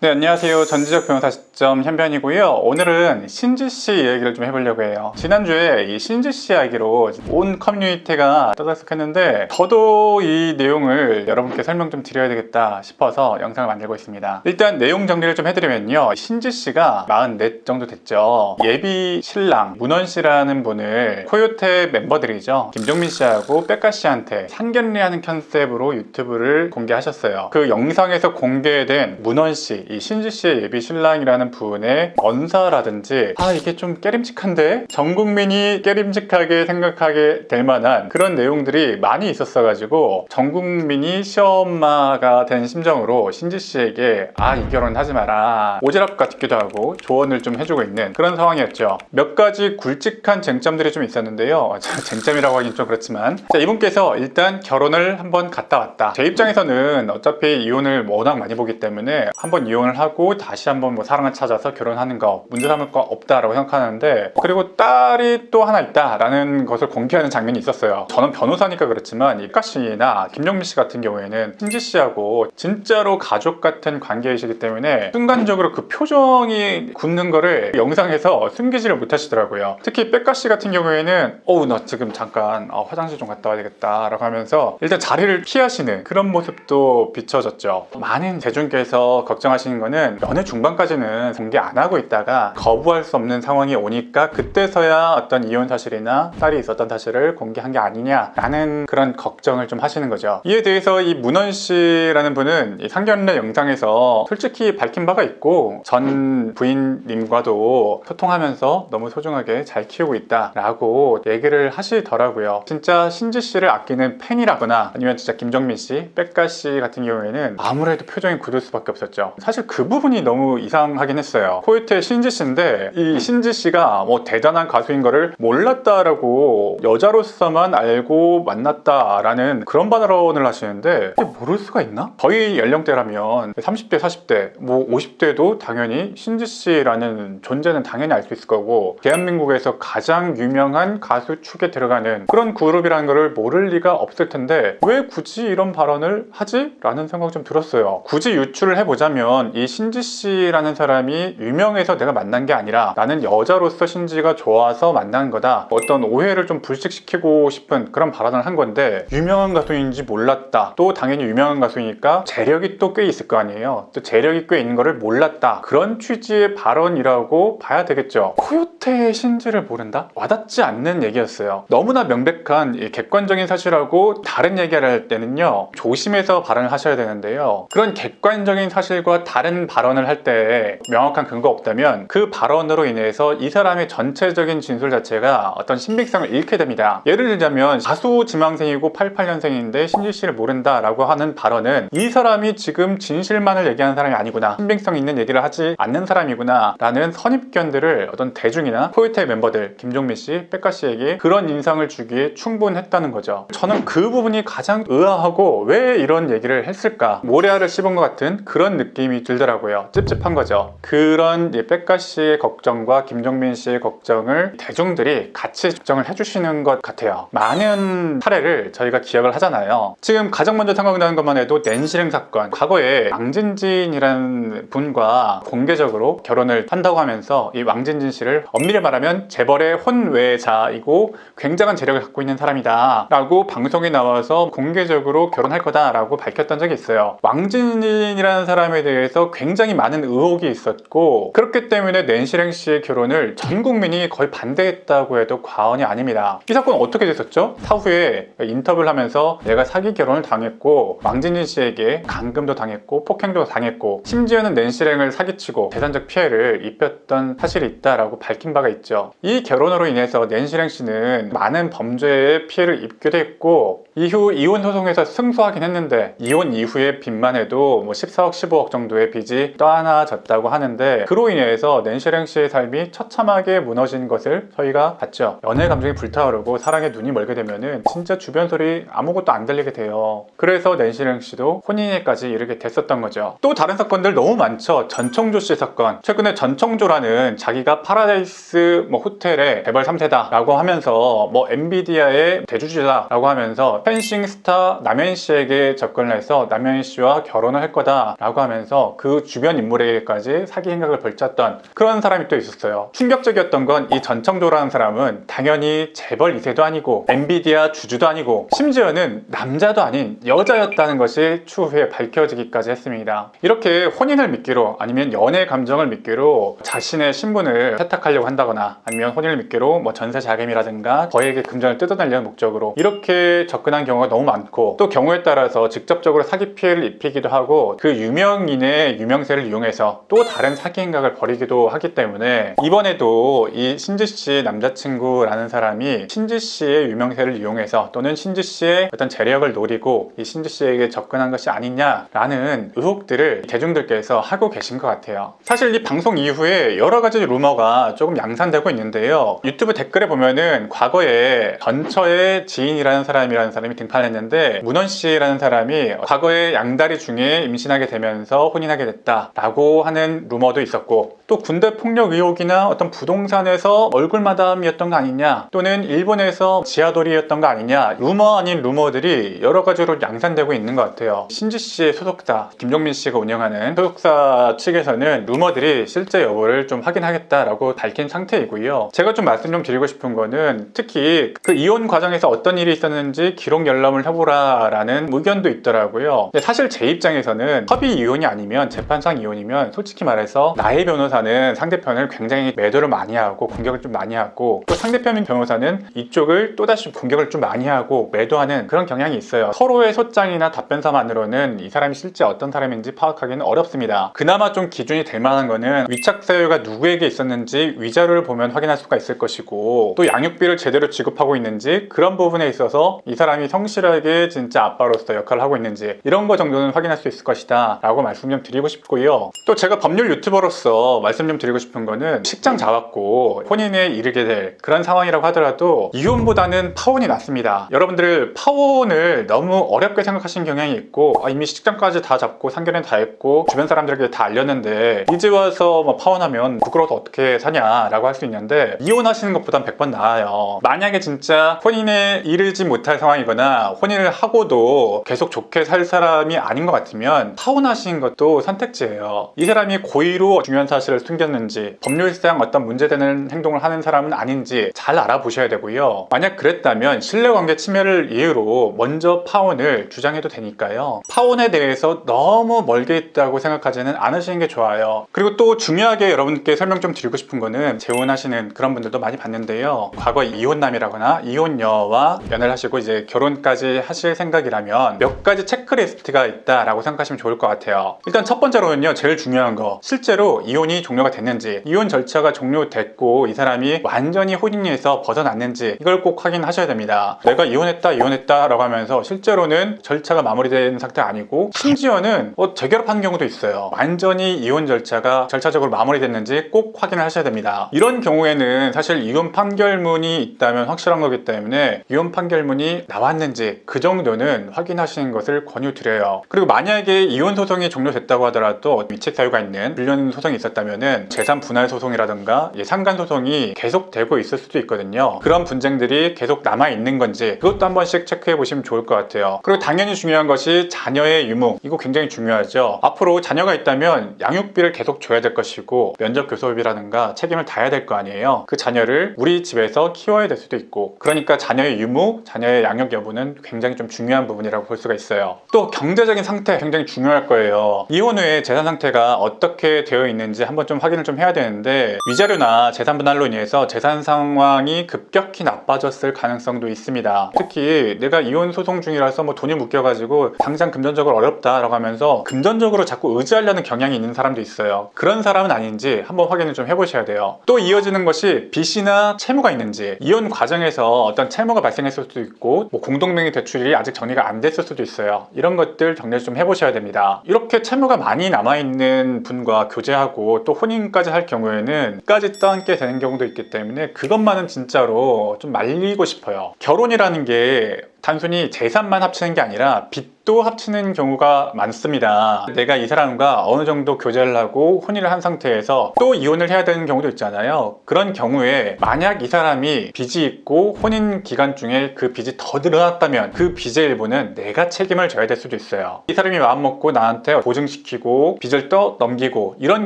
네, 안녕하세요. 전지적 변호사 시점 현변이고요. 오늘은 신지씨 얘기를 좀 해보려고 해요. 지난주에 이 신지씨 이야기로 온 커뮤니티가 떠들썩했는데 저도 이 내용을 여러분께 설명 좀 드려야 되겠다 싶어서 영상을 만들고 있습니다. 일단 내용 정리를 좀 해드리면요. 신지씨가 44 정도 됐죠. 예비 신랑 문원씨라는 분을 코요테 멤버들이죠. 김종민 씨하고 백가 씨한테 상견례하는 컨셉으로 유튜브를 공개하셨어요. 그 영상에서 공개된 문원씨, 이 신지씨의 예비 신랑이라는 분의 언사라든지 이게 좀 깨림칙한데? 전 국민이 깨림칙하게 생각하게 될 만한 그런 내용들이 많이 있었어가지고 전 국민이 시엄마가 된 심정으로 신지씨에게 이 결혼 하지 마라, 오지랖 같기도 하고 조언을 좀 해주고 있는 그런 상황이었죠. 몇 가지 굵직한 쟁점들이 좀 있었는데요. 쟁점이라고 하긴 좀 그렇지만, 자, 이분께서 일단 결혼을 한번 갔다 왔다. 제 입장에서는 어차피 이혼을 워낙 많이 보기 때문에 한번 이혼을 하고 다시 한번 사랑을 찾아서 결혼하는 거 문제 삼을 거 없다라고 생각하는데, 그리고 딸이 또 하나 있다라는 것을 공개하는 장면이 있었어요. 저는 변호사니까 그렇지만 이까 씨나 김종민 씨 같은 경우에는 신지 씨하고 진짜로 가족 같은 관계이시기 때문에 순간적으로 그 표정이 굳는 거를 영상에서 숨기지를 못하시더라고요. 특히 백가 씨 같은 경우에는 나 지금 잠깐 화장실 좀 갔다 와야 되겠다 라고 하면서 일단 자리를 피하시는 그런 모습도 비춰졌죠. 많은 대중께서 걱정하시는 거는 연애 중반까지는 공개 안 하고 있다가 거부할 수 없는 상황이 오니까 그때서야 어떤 이혼 사실이나 딸이 있었던 사실을 공개한 게 아니냐라는 그런 걱정을 좀 하시는 거죠. 이에 대해서 이 문원 씨라는 분은 이 상견례 영상에서 솔직히 밝힌 바가 있고, 전 부인님과도 소통하면서 너무 소중하게 잘 키우고 있다라고 얘기를 하시더라고요. 진짜 신지 씨를 아끼는 팬이라거나 아니면 진짜 김종민 씨, 백가 씨 같은 경우에는 아무래도 표정이 굳을 수밖에 없었죠. 사실 그 부분이 너무 이상하긴 했어요. 코요테 신지 씨인데 이 신지 씨가 대단한 가수인 거를 몰랐다라고, 여자로서만 알고 만났다라는 그런 발언을 하시는데 이게 모를 수가 있나? 저희 연령대라면 30대, 40대, 50대도 당연히 신지 씨라는 존재는 당연히 알 수 있을 거고, 대한민국에서 가장 유명한 가수 축에 들어가는 그런 그룹이라는 거를 모를 리가 없을 텐데 왜 굳이 이런 발언을 하지? 라는 생각이 좀 들었어요. 굳이 유추를 해보자면 이 신지 씨라는 사람이 유명해서 내가 만난 게 아니라 나는 여자로서 신지가 좋아서 만난 거다, 어떤 오해를 좀 불식시키고 싶은 그런 발언을 한 건데, 유명한 가수인지 몰랐다, 또 당연히 유명한 가수니까 재력이 또 꽤 있을 거 아니에요. 또 재력이 꽤 있는 거를 몰랐다, 그런 취지의 발언이라고 봐야 되겠죠. 코요테의 신지를 모른다? 와닿지 않는 얘기였어요. 너무나 명백한 이 객관적인 사실하고 다른 얘기를 할 때는요, 조심해서 발언을 하셔야 되는데요, 그런 객관적인 사실과 다른 발언을 할 때 명확한 근거 없다면 그 발언으로 인해서 이 사람의 전체적인 진술 자체가 어떤 신빙성을 잃게 됩니다. 예를 들자면 가수 지망생이고 88년생인데 신지 씨를 모른다 라고 하는 발언은 이 사람이 지금 진실만을 얘기하는 사람이 아니구나, 신빙성 있는 얘기를 하지 않는 사람이구나 라는 선입견들을 어떤 대중이나 코요테 멤버들 김종민 씨, 백가 씨에게 그런 인상을 주기에 충분했다는 거죠. 저는 그 부분이 가장 의아하고 왜 이런 얘기를 했을까, 모래알을 씹은 것 같은 그런 느낌이 들더라고요. 찝찝한 거죠. 그런 백가 씨의 걱정과 김종민 씨의 걱정을 대중들이 같이 걱정을 해주시는 것 같아요. 많은 사례를 저희가 기억을 하잖아요. 지금 가장 먼저 생각나는 것만 해도 낸시랭 사건, 과거에 왕진진이라는 분과 공개적으로 결혼을 한다고 하면서 이 왕진진 씨를 엄밀히 말하면 재벌의 혼외자이고 굉장한 재력을 갖고 있는 사람이다 라고 방송에 나와서 공개적으로 결혼할 거다 라고 밝혔던 적이 있어요. 왕진진이라는 사람에 대해서 굉장히 많은 의혹이 있었고, 그렇기 때문에 낸시랭 씨의 결혼을 전 국민이 거의 반대했다고 해도 과언이 아닙니다. 이 사건은 어떻게 됐었죠? 사후에 인터뷰를 하면서 내가 사기 결혼을 당했고 왕진진 씨에게 감금도 당했고 폭행도 당했고 심지어는 낸시랭을 사기치고 재산적 피해를 입혔던 사실이 있다라고 밝힌 바가 있죠. 이 결혼으로 인해서 낸시랭 씨는 많은 범죄의 피해를 입기도 했고, 이후 이혼 소송에서 승소하긴 했는데 이혼 이후의 빚만 해도 14억 15억 정도의 빚이 떠안아졌다고 하는데, 그로 인해서 낸시랭 씨의 삶이 처참하게 무너진 것을 저희가 봤죠. 연애 감정이 불타오르고 사랑에 눈이 멀게 되면은 진짜 주변 소리 아무것도 안 들리게 돼요. 그래서 낸시랭 씨도 혼인에까지 이르게 됐었던 거죠. 또 다른 사건들 너무 많죠. 전청조 씨 사건. 최근에 전청조라는 자기가 파라다이스 호텔의 재벌 3세다 라고 하면서 엔비디아의 대주주다 라고 하면서 있는데요. 펜싱 스타 남현 씨에게 접근을 해서 남현 씨와 결혼을 할 거다라고 하면서 그 주변 인물에게까지 사기 행각을 벌쳤던 그런 사람이 또 있었어요. 충격적이었던 건 이 전청조라는 사람은 당연히 재벌 2세도 아니고 엔비디아 주주도 아니고 심지어는 남자도 아닌 여자였다는 것이 추후에 밝혀지기까지 했습니다. 이렇게 혼인을 미끼로 아니면 연애 감정을 미끼로 자신의 신분을 세탁하려고 한다거나 아니면 혼인을 미끼로 뭐 전세 자금이라든가 거액의 금전을 뜯어내려는 목적으로 이렇게 접근한 경우가 너무 많고, 또 경우에 따라서 직접적으로 사기 피해를 입히기도 하고 그 유명인의 유명세를 이용해서 또 다른 사기 행각을 벌이기도 하기 때문에 이번에도 이 신지 씨 남자친구라는 사람이 신지 씨의 유명세를 이용해서 또는 신지 씨의 어떤 재력을 노리고 이 신지 씨에게 접근한 것이 아니냐라는 의혹들을 대중들께서 하고 계신 것 같아요. 사실 이 방송 이후에 여러 가지 루머가 조금 양산되고 있는데요. 유튜브 댓글에 보면은 과거에 전처의 지인이라는 사람이 등판했는데 문원 씨라는 사람이 과거에 양다리 중에 임신하게 되면서 혼인하게 됐다라고 하는 루머도 있었고, 또 군대 폭력 의혹이나 어떤 부동산에서 얼굴 마담이었던 거 아니냐, 또는 일본에서 지하돌이였던 거 아니냐, 루머 아닌 루머들이 여러 가지로 양산되고 있는 것 같아요. 신지 씨의 소속사 김종민 씨가 운영하는 소속사 측에서는 루머들이 실제 여부를 좀 확인하겠다라고 밝힌 상태이고요. 제가 좀 말씀 좀 드리고 싶은 거는 특히 그 이혼 과정에서 어떤 일이 있었는지 기록 열람을 해보라라는 의견도 있더라고요. 근데 사실 제 입장에서는 협의 이혼이 아니면 재판상 이혼이면 솔직히 말해서 나의 변호사는 상대편을 굉장히 매도를 많이 하고 공격을 좀 많이 하고, 또 상대편 변호사는 이쪽을 또다시 공격을 좀 많이 하고 매도하는 그런 경향이 있어요. 서로의 소장이나 답변서만으로는 이 사람이 실제 어떤 사람인지 파악하기는 어렵습니다. 그나마 좀 기준이 될 만한 거는 위탁 사유가 누구에게 있었는지 위자료를 보면 확인할 수가 있을 것이고, 또 양육비를 제대로 지급하고 있는지, 그런 부분에 있어서 이 사람이 성실하게 진짜 아빠로서 역할을 하고 있는지, 이런 거 정도는 확인할 수 있을 것이다 라고 말씀 좀 드리고 싶고요. 또 제가 법률 유튜버로서 말씀 좀 드리고 싶은 거는 식장 잡았고 혼인에 이르게 될 그런 상황이라고 하더라도 이혼보다는 파혼이 낫습니다. 여러분들 파혼을 너무 어렵게 생각하시는 경향이 있고, 이미 식장까지 다 잡고 상견례 다 했고 주변 사람들에게 다 알렸는데 이제 와서 뭐 파혼하면 부끄러워서 어떻게 사냐라고 할 수 있는데, 이혼하시는 것보단 100번 나아요. 만약에 진짜 혼인에 이르지 못할 상황이거나 혼인을 하고도 계속 좋게 살 사람이 아닌 것 같으면 파혼하시는 것도 선택지예요. 이 사람이 고의로 중요한 사실을 숨겼는지, 법률상 어떤 문제되는 행동을 하는 사람은 아닌지 잘 알아보셔야 되고요. 만약 그랬다면 신뢰관계 침해를 이유로 먼저 파혼을 주장해도 되니까요. 파혼에 대해서 너무 멀게 있다고 생각하지는 않으시는 게 좋아요. 그리고 또 중요하게 여러분께 설명 좀 드리고 싶은 거는, 재혼하시는 그런 분들도 많이 봤는데요. 과거 이혼남이라거나 이혼녀와 연애를 하시고 이제 결혼까지 하실 생각이라면 몇 가지 체크리스트가 있다라고 생각하시면 좋을 것 같아요. 일단 첫 번째로는요, 제일 중요한 거, 실제로 이혼이 종료가 됐는지, 이혼 절차가 종료됐고 이 사람이 완전히 혼인에서 벗어났는지, 이걸 꼭 확인하셔야 됩니다. 내가 이혼했다 라고 하면서 실제로는 절차가 마무리된 상태가 아니고, 심지어는 재결합하는 경우도 있어요. 완전히 이혼 절차가 절차적으로 마무리됐는지 꼭 확인을 하셔야 됩니다. 이런 경우에는 사실 이혼 판결문이 있다면 확실한 거기 때문에 이혼 판결문이 나왔는지 그 정도는 확인하시는 것을 권유드려요. 그리고 만약에 이혼 소송이 종료됐다고 하더라도 위책 사유가 있는 불륜 소송이 있었다면은 재산 분할 소송이라든가 상간 소송이 계속되고 있을 수도 있거든요. 그런 분쟁들이 계속 남아 있는 건지 그것도 한 번씩 체크해 보시면 좋을 것 같아요. 그리고 당연히 중요한 것이 자녀의 유무, 이거 굉장히 중요하죠. 앞으로 자녀가 있다면 양육비를 계속 줘야 될 것이고 면접 교섭이라든가 책임을 다해야 될 거 아니에요. 그 자녀를 우리 집에서 키워야 될 수도 있고, 그러니까 자녀의 유무, 자녀의 양육 여부는 굉장히 좀 중요한 부분이라고 볼 수가 있어요. 또 경제적인 상태 굉장히 중요할 거예요. 이혼 후에 재산 상태가 어떻게 되어 있는지 한번 좀 확인을 좀 해야 되는데, 위자료나 재산 분할로 인해서 재산 상황이 급격히 나빠졌을 가능성도 있습니다. 특히 내가 이혼 소송 중이라서 뭐 돈이 묶여가지고 당장 금전적으로 어렵다라고 하면서 금전적으로 자꾸 의지하려는 경향이 있는 사람도 있어요. 그런 사람은 아닌지 한번 확인을 좀 해보셔야 돼요. 또 이어지는 것이 빚이나 채무가 있는지, 이혼 과정에서 어떤 채무가 발생했을 수도 있고 뭐 공동명의 대출이 아직 정리가 안 됐을 수도 있어요. 이런 것들 정리를 좀 해보셔야 됩니다. 이렇게 채무가 많이 남아있는 분과 교제하고 또 혼인까지 할 경우에는 까지 떠안게 되는 경우도 있기 때문에 그것만은 진짜로 좀 말리고 싶어요. 결혼이라는 게 단순히 재산만 합치는 게 아니라 빚도 합치는 경우가 많습니다. 내가 이 사람과 어느 정도 교제를 하고 혼인을 한 상태에서 또 이혼을 해야 되는 경우도 있잖아요. 그런 경우에 만약 이 사람이 빚이 있고 혼인 기간 중에 그 빚이 더 늘어났다면 그 빚의 일부는 내가 책임을 져야 될 수도 있어요. 이 사람이 마음먹고 나한테 보증시키고 빚을 또 넘기고 이런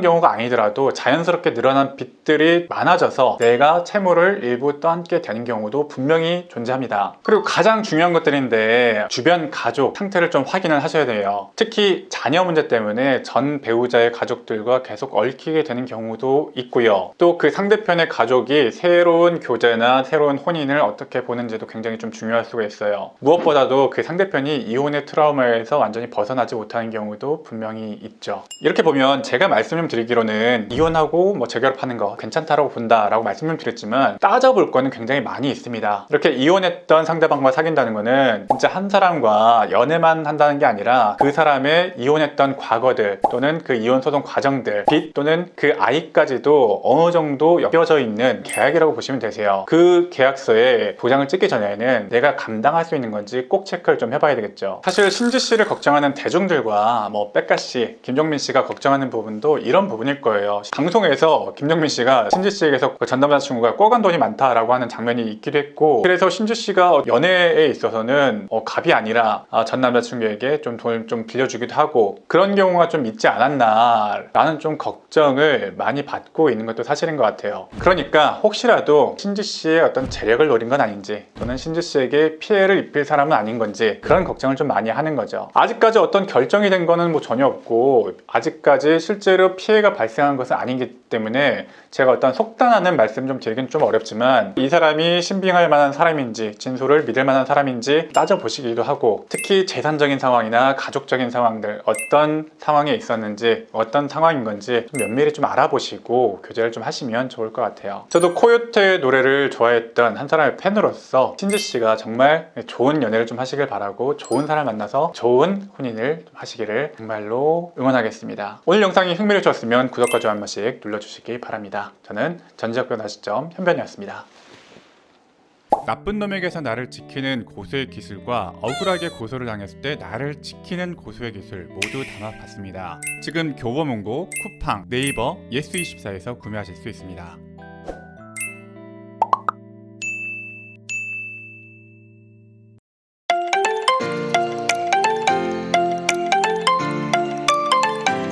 경우가 아니더라도 자연스럽게 늘어난 빚들이 많아져서 내가 채무를 일부 떠안게 되는 경우도 분명히 존재합니다. 그리고 가장 중요한 것들인데 주변 가족 상태를 좀 확인을 하셔야 돼요. 특히 자녀 문제 때문에 전 배우자의 가족들과 계속 얽히게 되는 경우도 있고요. 또 그 상대편의 가족이 새로운 교제나 새로운 혼인을 어떻게 보는지도 굉장히 좀 중요할 수가 있어요. 무엇보다도 그 상대편이 이혼의 트라우마에서 완전히 벗어나지 못하는 경우도 분명히 있죠. 이렇게 보면 제가 말씀을 드리기로는 이혼하고 뭐 재결합하는 거 괜찮다라고 본다라고 말씀을 드렸지만 따져볼 거는 굉장히 많이 있습니다. 이렇게 이혼했던 상대방과 사귄다는 거는 진짜 한 사람과 연애만 한다는 게 아니라 그 사람의 이혼했던 과거들 또는 그 이혼 소송 과정들, 빚 또는 그 아이까지도 어느 정도 엮여져 있는 계약이라고 보시면 되세요. 그 계약서에 도장을 찍기 전에는 내가 감당할 수 있는 건지 꼭 체크를 좀 해봐야 되겠죠. 사실 신지 씨를 걱정하는 대중들과 뭐 백가 씨, 김종민 씨가 걱정하는 부분도 이런 부분일 거예요. 방송에서 김종민 씨가 신지 씨에게서 그 전 남자친구가 꿔간 돈이 많다라고 하는 장면이 있기도 했고, 그래서 신지 씨가 연애에 있어서는 갑이 아니라 전 남자친구에게 좀 돈을 좀 빌려주기도 하고 그런 경우가 좀 있지 않았나 라는 좀 걱정을 많이 받고 있는 것도 사실인 것 같아요. 그러니까 혹시라도 신지 씨의 어떤 재력을 노린 건 아닌지 또는 신지 씨에게 피해를 입힐 사람은 아닌 건지 그런 걱정을 좀 많이 하는 거죠. 아직까지 어떤 결정이 된 거는 뭐 전혀 없고 아직까지 실제로 피해가 발생한 것은 아니기 때문에 제가 어떤 속단하는 말씀 좀 드리긴 좀 어렵지만 이 사람이 신빙할 만한 사람인지 진술을 믿을 만한 사람인지 따져보시기도 하고, 특히 재산적인 상황이나 가족적인 상황들 어떤 상황에 있었는지 어떤 상황인 건지 좀 면밀히 좀 알아보시고 교제를 좀 하시면 좋을 것 같아요. 저도 코요태 노래를 좋아했던 한 사람의 팬으로서 신지 씨가 정말 좋은 연애를 좀 하시길 바라고 좋은 사람 만나서 좋은 혼인을 하시기를 정말로 응원하겠습니다. 오늘 영상이 흥미로우셨으면 구독과 좋아요 한 번씩 눌러주시기 바랍니다. 저는 전지적 변호사 시점 현변이었습니다. 나쁜 놈에게서 나를 지키는 고수의 기술과 억울하게 고소를 당했을 때 나를 지키는 고수의 기술 모두 담아봤습니다. 지금 교보문고, 쿠팡, 네이버, 예스24에서 구매하실 수 있습니다.